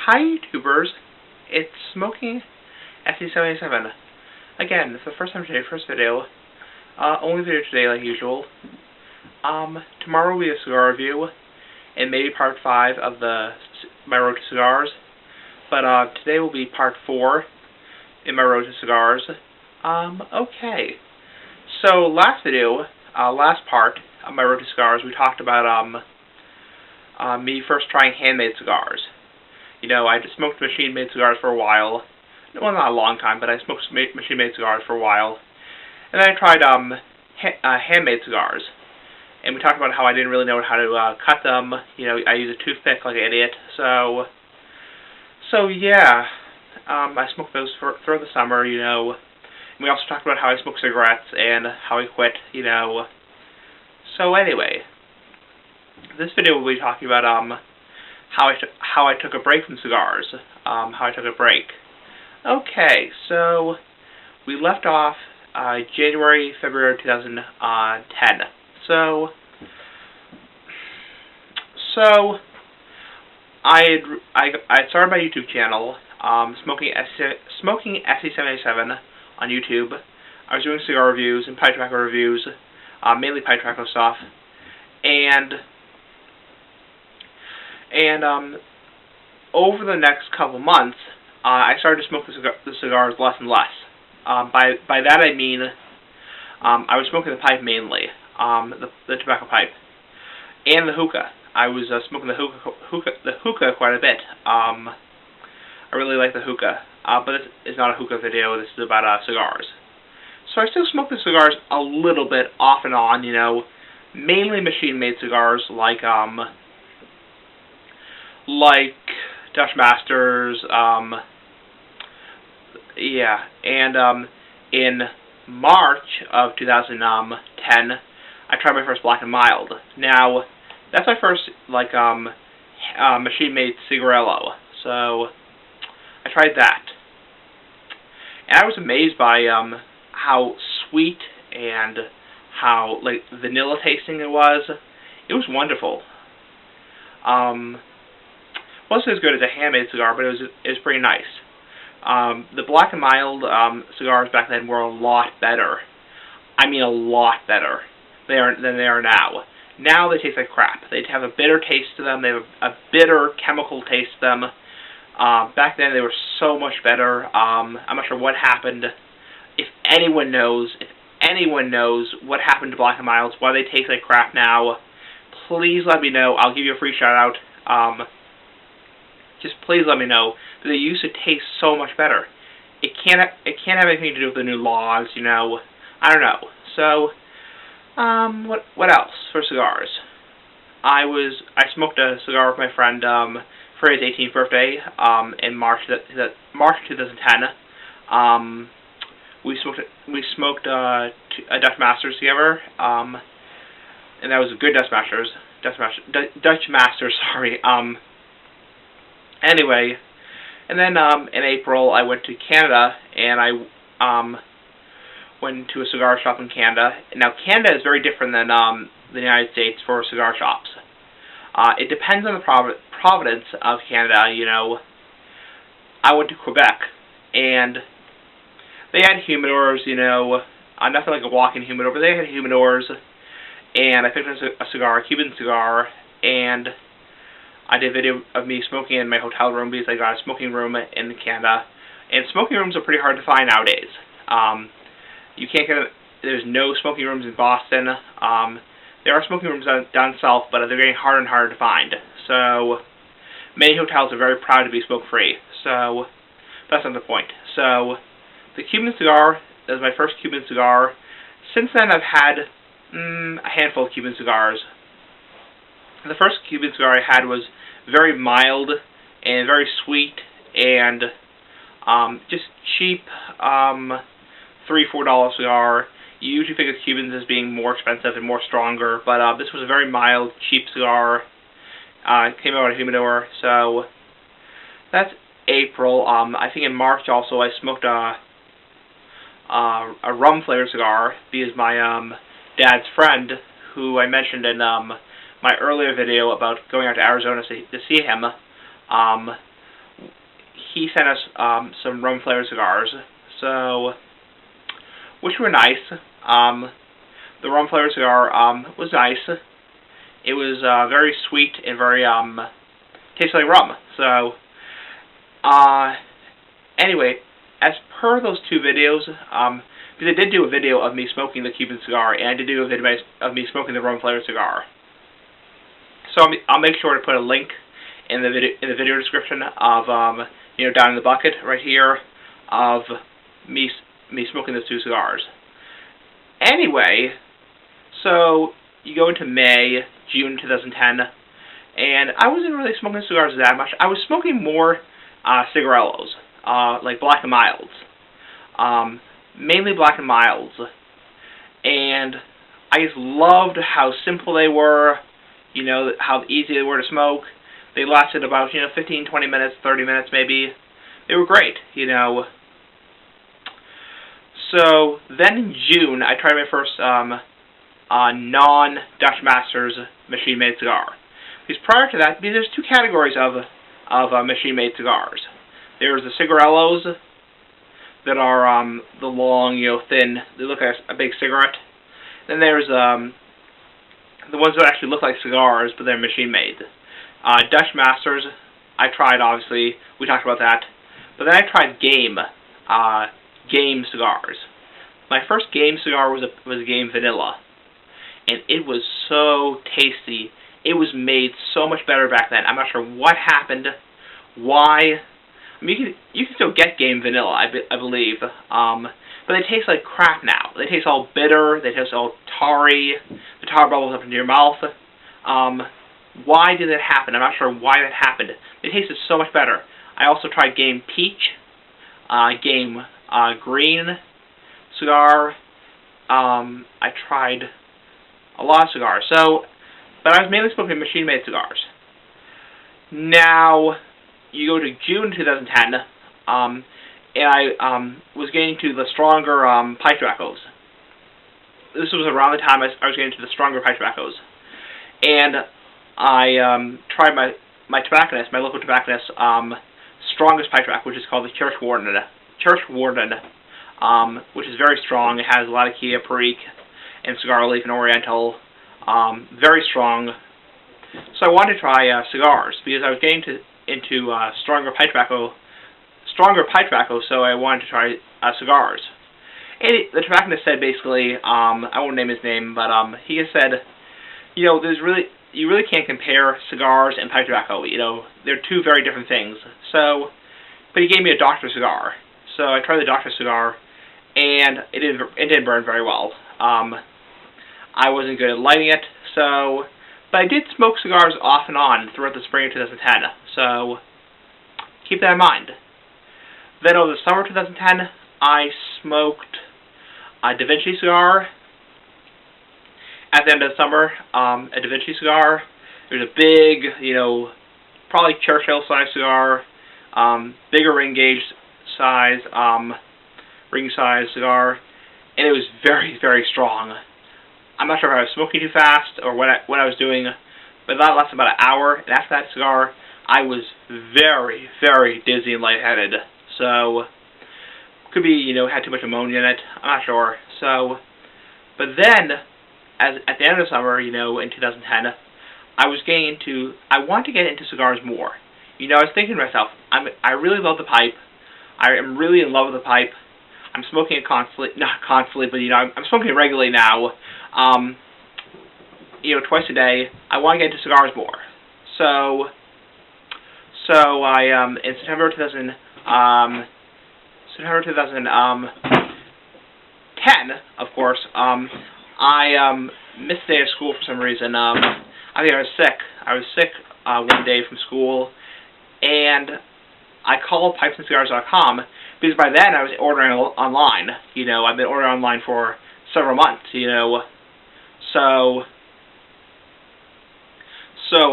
Hi YouTubers, it's Smoking SE77. Again, this is the first time today, first video. Only video today like usual. Tomorrow will be a cigar review, and maybe part 5 of my road to cigars. But today will be part 4 in my road to cigars. Okay. So last video, last part of my road to cigars, we talked about me first trying handmade cigars. You know, I just smoked machine-made cigars for a while. Well, not a long time, but I smoked machine-made cigars for a while. And then I tried handmade cigars. And we talked about how I didn't really know how to cut them. You know, I used a toothpick like an idiot. So yeah, I smoked those throughout the summer, you know. And we also talked about how I smoke cigarettes and how I quit, you know. So anyway, this video will be talking about how I took a break from cigars. How I took a break. Okay, so we left off January, February 2010. So I started my YouTube channel, Smoking SE77 on YouTube. I was doing cigar reviews and pipe tobacco reviews, mainly pipe tobacco stuff, and over the next couple months, I started to smoke the cigars less and less. By that I mean, I was smoking the pipe mainly, the tobacco pipe, and the hookah. I was smoking the hookah quite a bit. I really like the hookah, but this is not a hookah video. This is about cigars. So I still smoke the cigars a little bit off and on. You know, mainly machine-made cigars like Dutch Masters, yeah, and in March of 2010, I tried my first Black and Mild. Now, that's my first, machine-made cigarillo, so I tried that. And I was amazed by, how sweet and how, vanilla tasting it was. It was wonderful. Wasn't as good as a handmade cigar, but it was pretty nice. The Black and Mild cigars back then were a lot better. I mean, a lot better than they are now. Now they taste like crap. They have a bitter taste to them. They have a bitter chemical taste to them. Back then they were so much better. I'm not sure what happened. If anyone knows what happened to Black and Milds, why they taste like crap now, please let me know. I'll give you a free shout out. Just please let me know, that they used to taste so much better. It can't have anything to do with the new laws, you know. I don't know. So, what else for cigars? I smoked a cigar with my friend for his 18th birthday in March 2010. We smoked a Dutch Masters together, and that was a good Dutch Masters. Sorry. Anyway, and then in April I went to Canada, and I went to a cigar shop in Canada. Now Canada is very different than the United States for cigar shops. It depends on the province of Canada. You know, I went to Quebec, and they had humidors. You know, nothing like a walk-in humidor, but they had humidors. And I picked up a cigar, a Cuban cigar, and I did a video of me smoking in my hotel room because I got a smoking room in Canada. And smoking rooms are pretty hard to find nowadays. You can't there's no smoking rooms in Boston. There are smoking rooms down south, but they're getting harder and harder to find. So, many hotels are very proud to be smoke-free. So, that's not the point. So, the Cuban cigar is my first Cuban cigar. Since then, I've had a handful of Cuban cigars. The first Cuban cigar I had was very mild and very sweet and just cheap, $3-4 cigar. You usually think of Cubans as being more expensive and more stronger, but this was a very mild, cheap cigar. It came out of a humidor, so that's April. I think in March also I smoked a rum-flavored cigar because my dad's friend, who I mentioned in my earlier video about going out to Arizona to see him, he sent us some rum-flavored cigars, so which were nice. The rum-flavored cigar was nice. It was very sweet and very tasted like rum. So anyway, as per those two videos, because I did do a video of me smoking the Cuban cigar, and I did do a video of me smoking the rum-flavored cigar. So I'll make sure to put a link in the video description of down in the bucket right here of me smoking those two cigars. Anyway, so you go into May, June 2010, and I wasn't really smoking cigars that much. I was smoking more cigarillos, like Black and Milds, mainly Black and Milds, and I just loved how simple they were. How easy they were to smoke. They lasted about 15, 20 minutes, 30 minutes maybe. They were great. So then in June, I tried my first non-Dutch Masters machine-made cigar. Because prior to that, there's two categories of machine-made cigars. There's the cigarillos that are the long, thin. They look like a big cigarette. Then there's the ones that actually look like cigars, but they're machine-made. Dutch Masters, I tried, obviously. We talked about that. But then I tried Game cigars. My first Game cigar was a Game Vanilla. And it was so tasty. It was made so much better back then. I'm not sure what happened, why. I mean, you can still get Game Vanilla, I believe. But they taste like crap now. They taste all bitter. They taste all tarry. The tar bubbles up into your mouth. Why did that happen? I'm not sure why that happened. They tasted so much better. I also tried Game Peach, Game Green cigar. I tried a lot of cigars. But I was mainly smoking machine-made cigars. Now, you go to June 2010, and I was getting to the stronger pipe tobaccos. This was around the time I was getting to the stronger pipe tobaccos. And I tried my tobacconist, my local tobacconist, strongest pipe tobacco, which is called the Church Warden, which is very strong. It has a lot of Kia, Perique, and Cigar Leaf and Oriental. Very strong. So I wanted to try cigars, because I was getting into stronger pipe tobacco, so I wanted to try cigars. And the tobacconist said basically, I won't name his name, but he has said, you really can't compare cigars and pipe tobacco. They're two very different things. So, but he gave me a Doctor cigar. So I tried the Doctor cigar, and it didn't burn very well. I wasn't good at lighting it, but I did smoke cigars off and on throughout the spring of 2010. So keep that in mind. Then over the summer of 2010, I smoked a Da Vinci cigar. At the end of the summer, a Da Vinci cigar. It was a big, probably Churchill-sized cigar, bigger ring gauge size, ring-size cigar, and it was very, very strong. I'm not sure if I was smoking too fast or what I was doing, but that lasted about an hour, and after that cigar, I was very, very dizzy and lightheaded. So, could be, had too much ammonia in it. I'm not sure. So, but then, at the end of the summer, in 2010, I wanted to get into cigars more. I was thinking to myself, I really love the pipe. I am really in love with the pipe. I'm smoking it constantly, not constantly, but I'm smoking it regularly now. Twice a day. I want to get into cigars more. So I in September 2010, of course, I missed a day of school for some reason. I think I was sick. I was sick one day from school, and I called pipesandcigars.com because by then I was ordering online. I've been ordering online for several months. So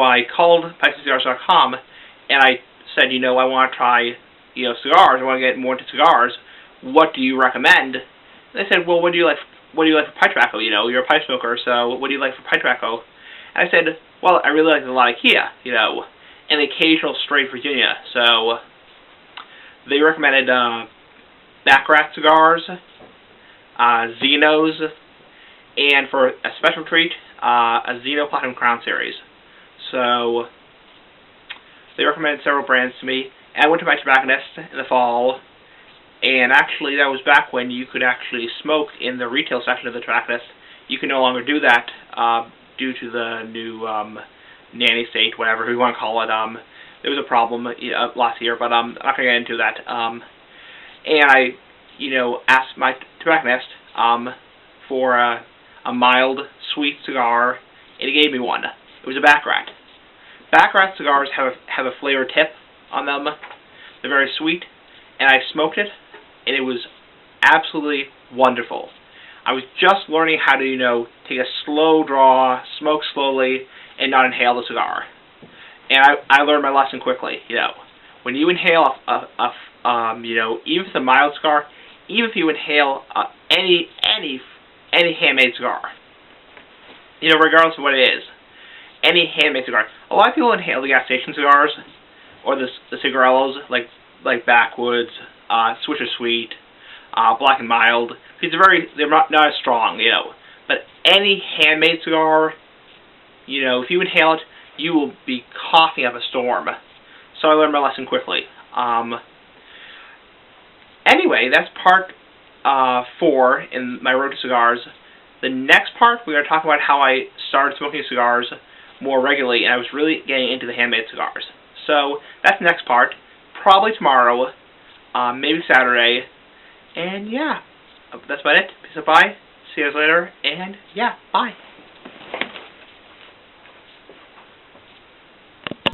I called pipesandcigars.com and I said, I want to try, cigars. I want to get more into cigars. What do you recommend? And they said, well, what do you like? What do you like for pipe tobacco? You're a pipe smoker, so what do you like for pipe tobacco? And I said, well, I really like a lot of Kia, and the occasional straight Virginia. So They recommended Baccarat cigars, Xenos, and for a special treat, a Xeno Platinum Crown Series. So they recommended several brands to me. And I went to my tobacconist in the fall, and actually that was back when you could actually smoke in the retail section of the tobacconist. You can no longer do that due to the new nanny state, whatever you want to call it. There was a problem last year, but I'm not going to get into that. And I, asked my tobacconist for a mild, sweet cigar, and he gave me one. It was a Baccarat. Baccarat cigars have a flavored tip on them. They're very sweet, and I smoked it, and it was absolutely wonderful. I was just learning how to, take a slow draw, smoke slowly, and not inhale the cigar. And I learned my lesson quickly. When you inhale even if it's a mild cigar, even if you inhale any handmade cigar, regardless of what it is, any handmade cigar. A lot of people inhale the gas station cigars or the cigarillos like Backwoods, Swisher Sweet, Black and Mild. Because they're not as strong, But any handmade cigar, if you inhale it, you will be coughing up a storm. So I learned my lesson quickly. Anyway, that's part 4 in my road to cigars. The next part, we're going to talk about how I started smoking cigars more regularly, and I was really getting into the handmade cigars. So that's the next part. Probably tomorrow, maybe Saturday. And yeah, that's about it. Peace out, bye. See you guys later, and yeah, bye.